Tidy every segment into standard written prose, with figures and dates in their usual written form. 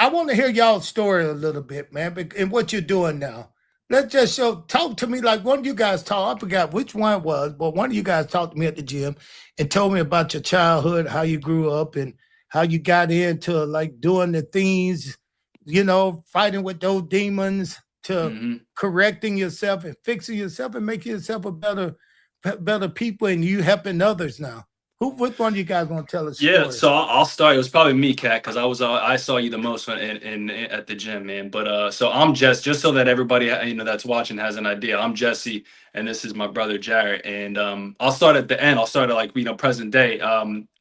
I want to hear y'all's story a little bit, man, and what you're doing now. Let's just talk to me like one of you guys talk. I forgot which one it was, but one of you guys talked to me at the gym and told me about your childhood, how you grew up, and how you got into like doing the things, fighting with those demons to Hmm. correcting yourself and fixing yourself and making yourself a better people, and you helping others now. Which one of you guys want to tell a Yeah, story? so I'll start. It was probably me, Kat, because I saw you the most in at the gym, man. But so I'm just so that everybody that's watching has an idea. I'm Jesse, and this is my brother Jarrett. And I'll start at the end. I'll start at like present day.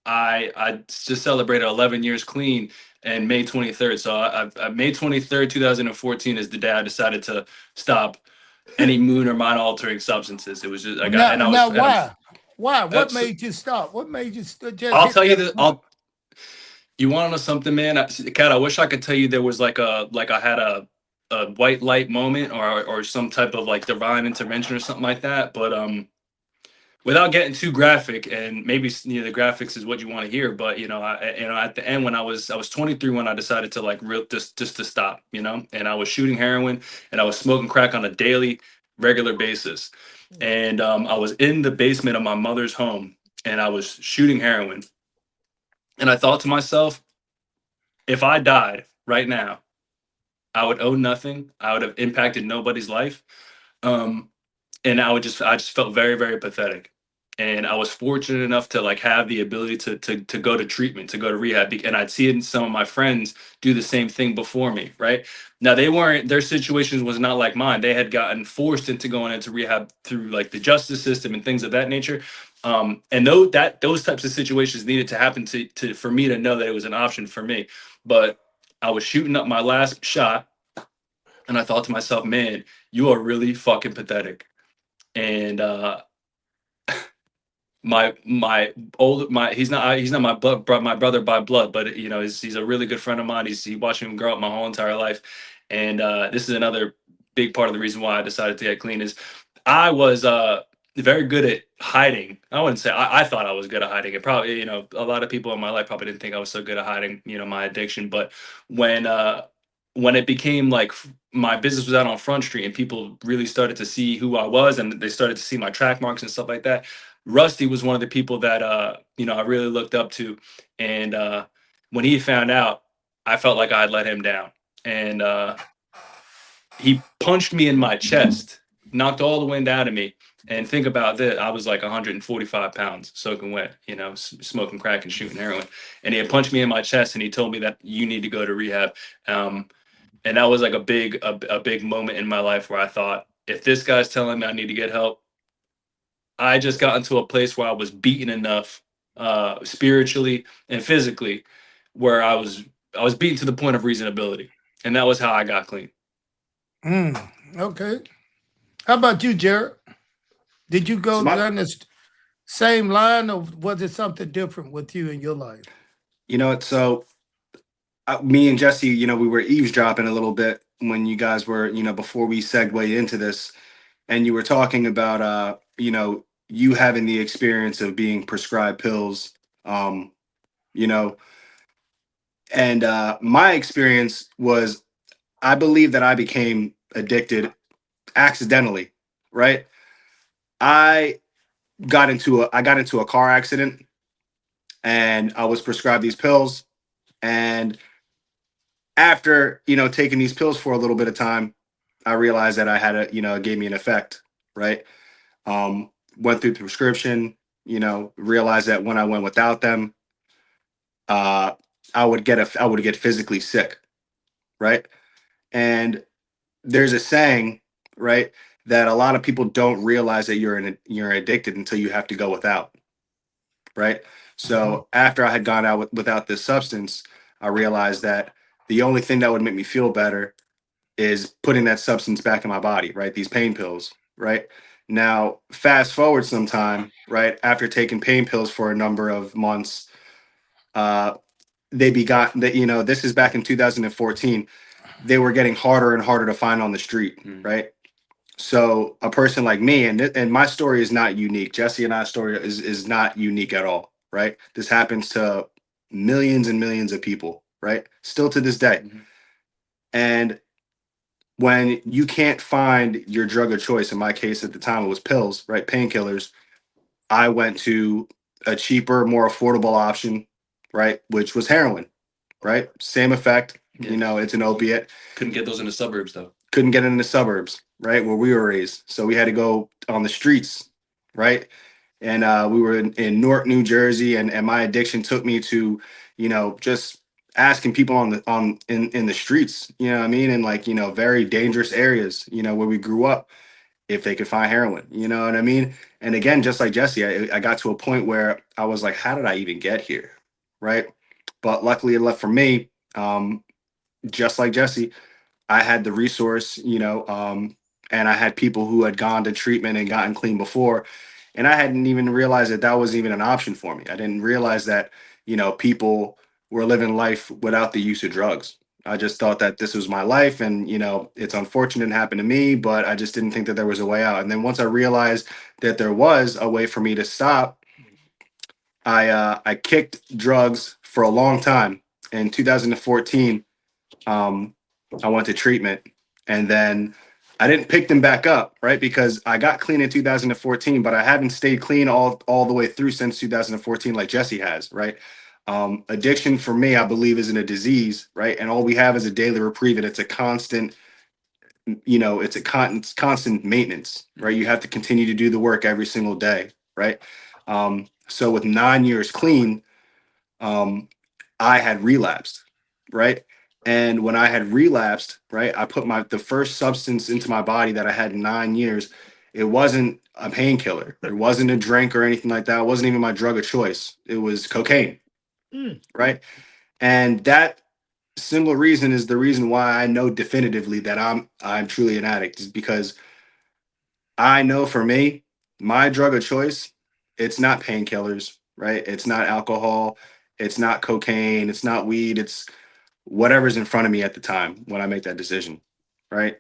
I just celebrated 11 years clean and May 23rd. So I May 23rd, 2014 is the day I decided to stop any moon or mind altering substances. It was just I got Now, and I was now, and I'm. why? Why? What So made you stop? What made you just I'll hit tell you that that point? you want to know something, man? Kat, I wish I could tell you there was like I had a white light moment or some type of like divine intervention or something like that. But without getting too graphic, and maybe the graphics is what you want to hear, but at the end when I was 23 when I decided to like real just to stop, and I was shooting heroin and I was smoking crack on a daily, regular basis, and I was in the basement of my mother's home and I was shooting heroin, and I thought to myself, if I died right now, I would own nothing. I would have impacted nobody's life. Um, and I just felt very, very pathetic. And I was fortunate enough to like have the ability to go to treatment, to go to rehab. And I'd seen some of my friends do the same thing before me, right? Now they weren't their situations was not like mine. They had gotten forced into going into rehab through like the justice system and things of that nature. And those types of situations needed to happen to for me to know that it was an option for me. But I was shooting up my last shot and I thought to myself, man, you are really fucking pathetic. And my he's not my brother by blood, but he's a really good friend of mine. He watched me grow up my whole entire life, and this is another big part of the reason why I decided to get clean is I was very good at hiding. I wouldn't say I thought I was good at hiding. It probably a lot of people in my life probably didn't think I was so good at hiding my addiction, but when uh when it became like my business was out on Front Street and people really started to see who I was and they started to see my track marks and stuff like that. Rusty was one of the people that I really looked up to, and when he found out, I felt like I had let him down, and he punched me in my chest, knocked all the wind out of me. And think about that, I was like 145 pounds, soaking wet, smoking crack and shooting heroin, and he had punched me in my chest, and he told me that you need to go to rehab. Um, and that was like a big moment in my life where I thought, if this guy's telling me I need to get help, I just got into a place where I was beaten enough, spiritually and physically, where I was beaten to the point of reasonability, and that was how I got clean. Mm, okay. How about you, Jared? Did you So go my, down this same line, or was it something different with you in your life? so me and Jesse, we were eavesdropping a little bit when you guys were, before we segue into this, and you were talking about, you having the experience of being prescribed pills, um, you know, and my experience was, I believe that I became addicted accidentally, right? I I got into a car accident, and I was prescribed these pills, and after taking these pills for a little bit of time, I realized that I had it gave me an effect, right? Went through the prescription, realized that when I went without them, uh I would get physically sick, right? And there's a saying, right, that a lot of people don't realize that you're addicted until you have to go without, right? Mhm. So after I had gone out without this substance, I realized that the only thing that would make me feel better is putting that substance back in my body, right? These pain pills, right? Now, fast forward some time, right? After taking pain pills for a number of months, uh, they begot that, this is back in 2014. They were getting harder and harder to find on the street, Mm. right? So a person like me, and my story is not unique. Jesse and I's story is not unique at all, right? This happens to millions and millions of people, right? Still to this day. Mhm. And when you can't find your drug of choice, in my case at the time it was pills, right? Painkillers. I went to a cheaper, more affordable option, right? Which was heroin, right? Same effect. Yeah. You know, it's an opiate. Couldn't get those in the suburbs though. Couldn't get it in the suburbs, right? Where we were raised. So we had to go on the streets, right? And we were in Newark, New Jersey, and my addiction took me to, you know, just asking people in the streets, you know what I mean? In like, you know, very dangerous areas, you know, where we grew up, if they could find heroin, you know what I mean? And again, just like Jesse, I got to a point where I was like, how did I even get here? Right. But luckily enough for me, just like Jesse, I had the resource, you know, and I had people who had gone to treatment and gotten clean before. And I hadn't even realized that that was even an option for me. I didn't realize that, you know, people were living life without the use of drugs. I just thought that this was my life, and you know, it's unfortunate it happened to me, but I just didn't think that there was a way out. And then once I realized that there was a way for me to stop, I kicked drugs for a long time. In 2014, I went to treatment, and then I didn't pick them back up, right? Because I got clean in 2014, but I haven't stayed clean all the way through since 2014, like Jesse has, right? Addiction for me, I believe, isn't a disease, right? And all we have is a daily reprieve, and it's a constant, you know, it's constant maintenance, right? You have to continue to do the work every single day, right? So with 9 years clean, um, I had relapsed, right? And when I had relapsed, right, I put the first substance into my body that I had in 9 years. It wasn't a painkiller. It wasn't a drink or anything like that. It wasn't even my drug of choice. It was cocaine, right? And that similar reason is the reason why I know definitively that I'm truly an addict, is because I know for me, my drug of choice, it's not painkillers, right? It's not alcohol, it's not cocaine, it's not weed, it's whatever's in front of me at the time when I make that decision, right?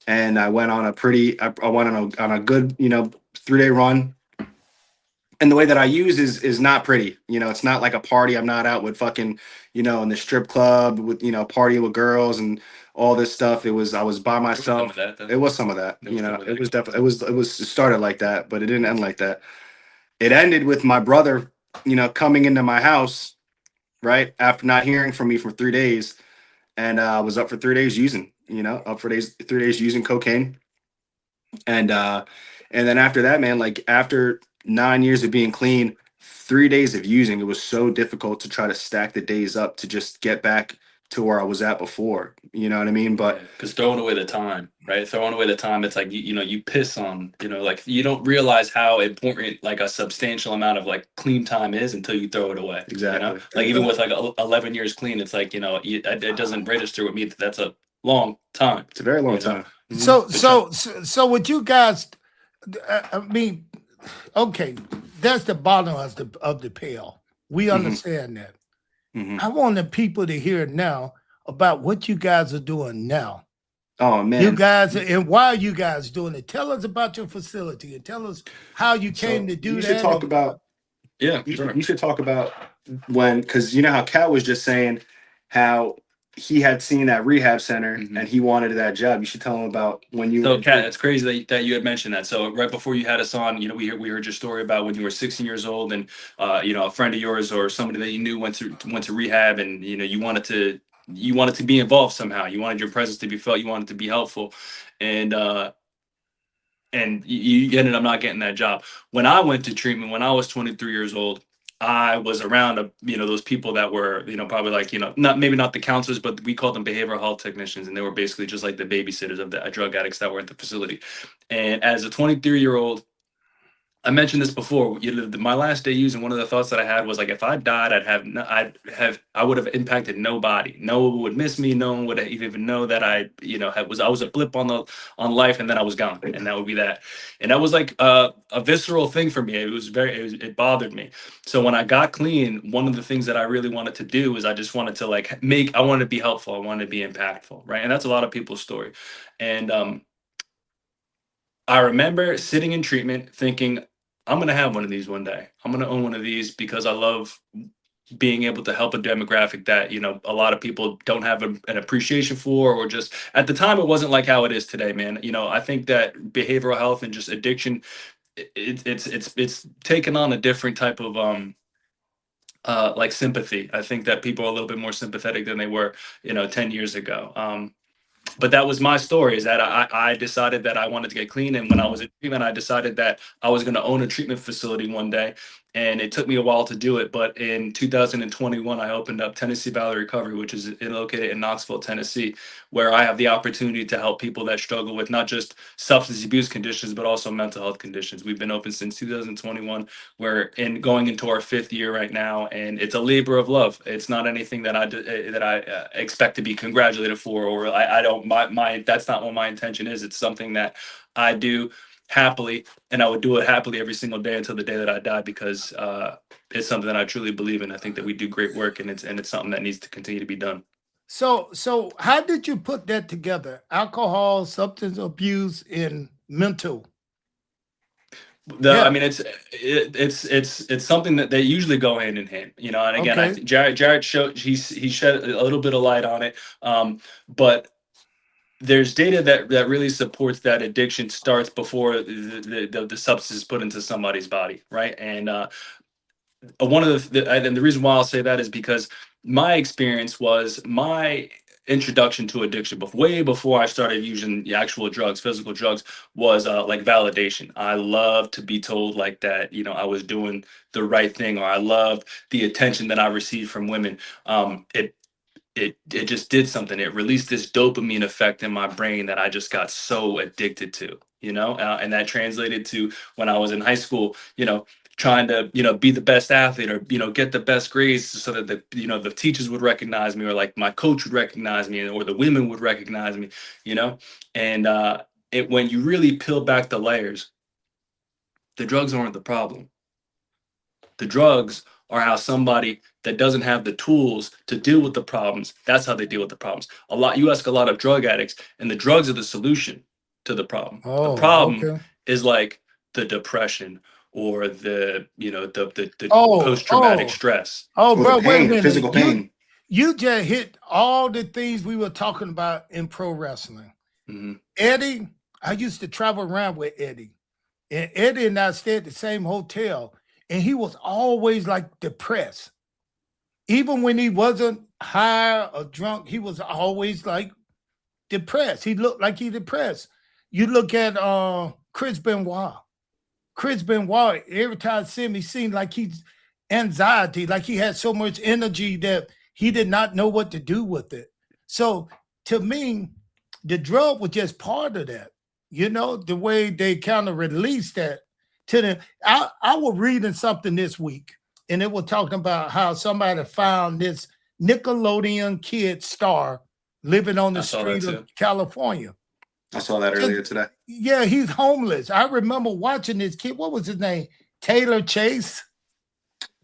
And I went on a I went on a good, you know, 3 day run. And the way that I use is not pretty. You know, it's not like a party. I'm not out with fucking, you know, in the strip club with, you know, partying with girls and all this stuff. I was by myself. It was some of that. You know, it was definitely it started like that, but it didn't end like that. It ended with my brother, you know, coming into my house, right, after not hearing from me for 3 days, and I was up for 3 days using, you know, up for 3 days using cocaine. And then after that, man, like after 9 years of being clean, 3 days of using, it was so difficult to try to stack the days up to just get back to where I was at before. You know what I mean? But because throwing away the time, right? Throwing away the time, it's like you know, you piss on, you know, like you don't realize how important like a substantial amount of like clean time is until you throw it away. exactly. You know, like even with like 11 years clean, it's like, you know, it doesn't register with me that that's a long time. It's a very long you know? time. So with you guys, I mean, okay, that's the bottom of the pail. We understand that. Mhm. I want the people to hear now about what you guys are doing now. Oh man, You guys, and why are you guys doing it? Tell us about your facility and tell us how you came to do you that. should talk about Yeah, you should talk about when, because you know how Kat was just saying how he had seen that rehab center and he wanted that job. You should tell him about when you So, were. Kat, it's crazy that you had mentioned that. So, right before you had us on, you know, we heard your story about when you were 16 years old, and you know, a friend of yours or somebody that you knew went to rehab, and you know, you wanted to be involved somehow. You wanted your presence to be felt. You wanted to be helpful, and you ended up not getting that job. When I went to treatment, when I was 23 years old, I was around you know, those people that were, you know, probably like, you know, maybe not the counselors, but we called them behavioral health technicians, and they were basically just like the babysitters of the drug addicts that were at the facility. And as a 23-year-old, I mentioned this before. You know, my last day using, one of the thoughts that I had was like, if I died, I would have impacted nobody. No one would miss me. No one would even know that you know, I was a blip on life, and then I was gone, and that would be that. And that was like a visceral thing for me. It bothered me. So when I got clean, one of the things that I really wanted to do is I just wanted to like I wanted to be helpful. I wanted to be impactful, right? And that's a lot of people's story. And I remember sitting in treatment thinking, I'm going to have one of these one day. I'm going to own one of these because I love being able to help a demographic that, you know, a lot of people don't have an appreciation for, or just at the time it wasn't like how it is today, man. You know, I think that behavioral health and just addiction, it's taken on a different type of like sympathy. I think that people are a little bit more sympathetic than they were, you know, 10 years ago. But that was my story, is that I decided that I wanted to get clean. And when I was in treatment, I decided that I was going to own a treatment facility one day. And it took me a while to do it. But in 2021, I opened up Tennessee Valley Recovery, which is located in Knoxville, Tennessee, where I have the opportunity to help people that struggle with not just substance abuse conditions, but also mental health conditions. We've been open since 2021. We're going into our 5th year right now, and it's a labor of love. It's not anything that I expect to be congratulated for, or I don't. My that's not what my intention is. It's something that I do happily, and I would do it happily every single day until the day that I die, because it's something that I truly believe in. I think that we do great work, and it's something that needs to continue to be done. So how did you put that together? Alcohol, substance abuse, and mental. I mean, it's something that they usually go hand in hand, you know. And again, I Okay. think Jarrett showed he shed a little bit of light on it, but there's data that really supports that addiction starts before the substance is put into somebody's body, right? And one of and the reason why I'll say that is because my experience was my introduction to addiction, way before I started using the actual drugs, physical drugs, was like validation. I love to be told like that, you know, I was doing the right thing, or I loved the attention that I received from women. It just did something. It released this dopamine effect in my brain that I just got so addicted to, you know, and that translated to when I was in high school, you know, trying to, you know, be the best athlete, or, you know, get the best grades so that the teachers would recognize me, or like my coach would recognize me, or the women would recognize me, you know. And when you really peel back the layers, the drugs aren't the problem. The drugs are how somebody that doesn't have the tools to deal with the problems, that's how they deal with the problems. You ask a lot of drug addicts, and the drugs are the solution to the problem. The Oh, problem okay. is like the depression, or the, you know, the Oh, post-traumatic stress. oh, Or the bro, wait a pain, the minute. physical pain. You just hit all the things we were talking about in pro wrestling. hmm Eddie, I used to travel around with Eddie. And Eddie and I stayed at the same hotel, and he was always like depressed. Even when he wasn't high or drunk, he was always like depressed. He looked like he depressed. You look at Chris Benoit. Chris Benoit, every time I see him, he seemed like he's anxiety, like he had so much energy that he did not know what to do with it. So to me, the drug was just part of that. You know, the way they kind of released that to them. I was reading something this week, and it was talking about how somebody found this Nickelodeon kid star living on the I saw that street of too. California. I saw that earlier today. Yeah, he's homeless. I remember watching this kid. What was his name? Taylor Chase.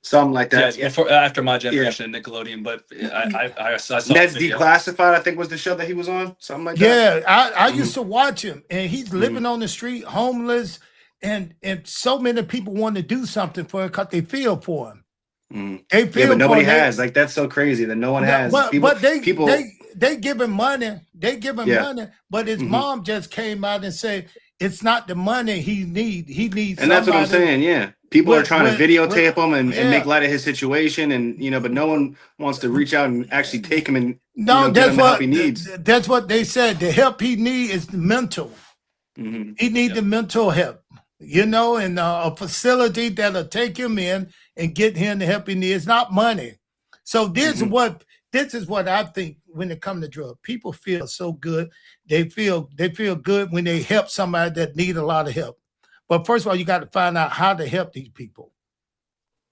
Something like that. Yes, before after my generation, Nickelodeon, but I saw Ned's the video. Declassified, I think, was the show that he was on. Something like that. Yeah, I used to watch him, and he's living on the street, homeless, and so many people want to do something for him because they feel for him. They feel Yeah, but nobody for him. has. Like, that's so crazy that no one has. But people. they give him money. They give him money, but his mom just came out and said it's not the money he needs. He needs. And that's what I'm saying. Yeah, people are trying to videotape him and make light of his situation, and you know, but no one wants to reach out and actually take him and get him the help he needs. That's what they said. The help he needs is the mental. He needs the mental help, you know, and a facility that'll take him in and get him the help he needs. Not money. So this is what I think when it comes to drugs. People feel so good. They feel good when they help somebody that need a lot of help. But first of all, you got to find out how to help these people.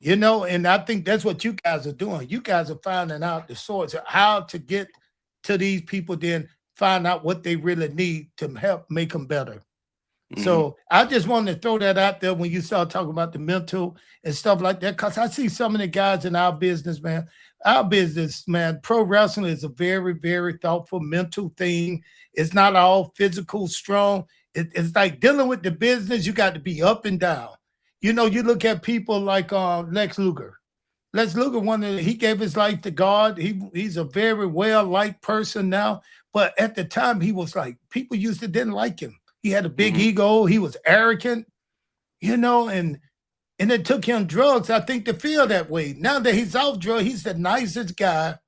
You know, and I think that's what you guys are doing. You guys are finding out the source of how to get to these people, then find out what they really need to help make them better. So I just wanted to throw that out there when you start talking about the mental and stuff like that, because I see some of the guys in our business, man. Our business, man, pro wrestling is a very, very thoughtful mental thing. It's not all physical, strong. It's like dealing with the business. You got to be up and down. You know, you look at people like Lex Luger. Les Luger, he gave his life to God. He's a very well-liked person now. But at the time, he was like, people used to didn't like him. He had a big ego. He was arrogant, and it took him drugs, I think, to feel that way. Now that he's off drugs, he's the nicest guy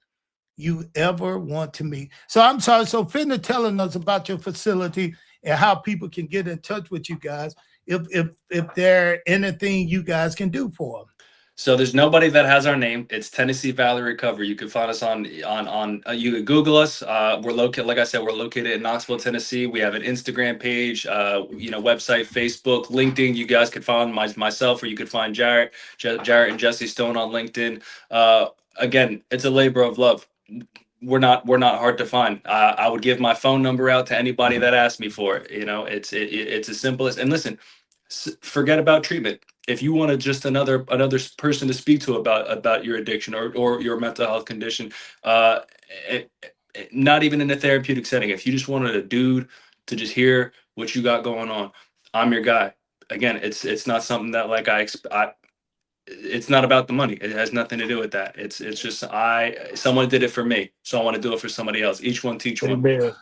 you ever want to meet. So I'm sorry. So Finna telling us about your facility and how people can get in touch with you guys if there anything you guys can do for them. So there's nobody that has our name. It's Tennessee Valley Recovery. You can find us on you can Google us. We're located, like I said, we're located in Knoxville, Tennessee. We have an Instagram page, website, Facebook, LinkedIn. You guys could find myself, or you could find Jarrett and Jesse Stone on LinkedIn. Again, it's a labor of love. We're not hard to find. I would give my phone number out to anybody that asks me for it. It's as simple as, and listen, forget about treatment. If you wanted just another person to speak to about your addiction or your mental health condition, not even in a therapeutic setting, if you just wanted a dude to just hear what you got going on, I'm your guy. Again, it's not something that like it's not about the money. It has nothing to do with that. It's just someone did it for me, so I want to do it for somebody else. Each one teach one. Amen.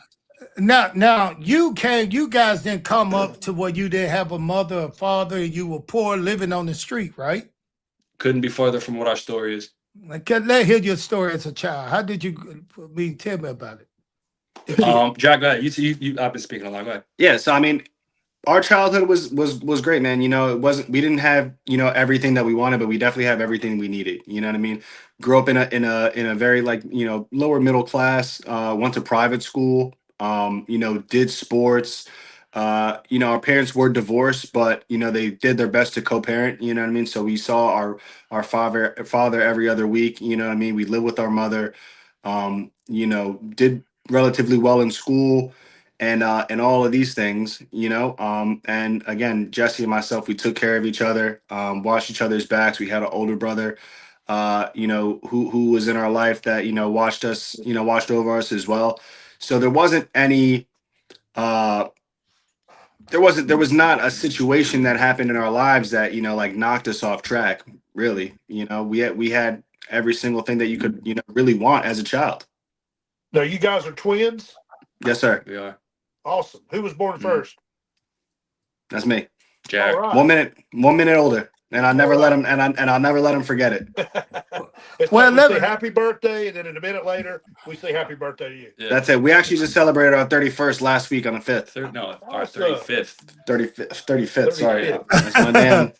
Now you guys didn't come up to where you didn't have a mother or father, you were poor living on the street, right? Couldn't be farther from what our story is. Let's hear your story as a child. How did you tell me about it? Jack, go ahead. You I've been speaking a lot. Go ahead. Yeah, so I mean, our childhood was great, man. We didn't have, everything that we wanted, but we definitely have everything we needed. You know what I mean? Grew up in a very lower middle class, went to private school, did sports. Our parents were divorced, but they did their best to co-parent, you know what I mean? So we saw our father every other week, you know what I mean? We lived with our mother, did relatively well in school and all of these things, and again, Jesse and myself, we took care of each other, watched each other's backs. We had an older brother, who was in our life that, watched us, watched over us as well. So there wasn't any, there was not a situation that happened in our lives that, knocked us off track, really. We had every single thing that you could, really want as a child. Now, you guys are twins? Yes, sir. We are. Awesome. Who was born first? That's me. Jared. All right. 1 minute older. And I'll never let him I'll never let him forget it. It's Well, like we let say me- happy birthday, and then in a minute later, we say happy birthday to you. Yeah. That's it. We actually just celebrated our 31st last week on the 5th. Our Awesome. 35th. 35th, sorry. 35th. That's my damn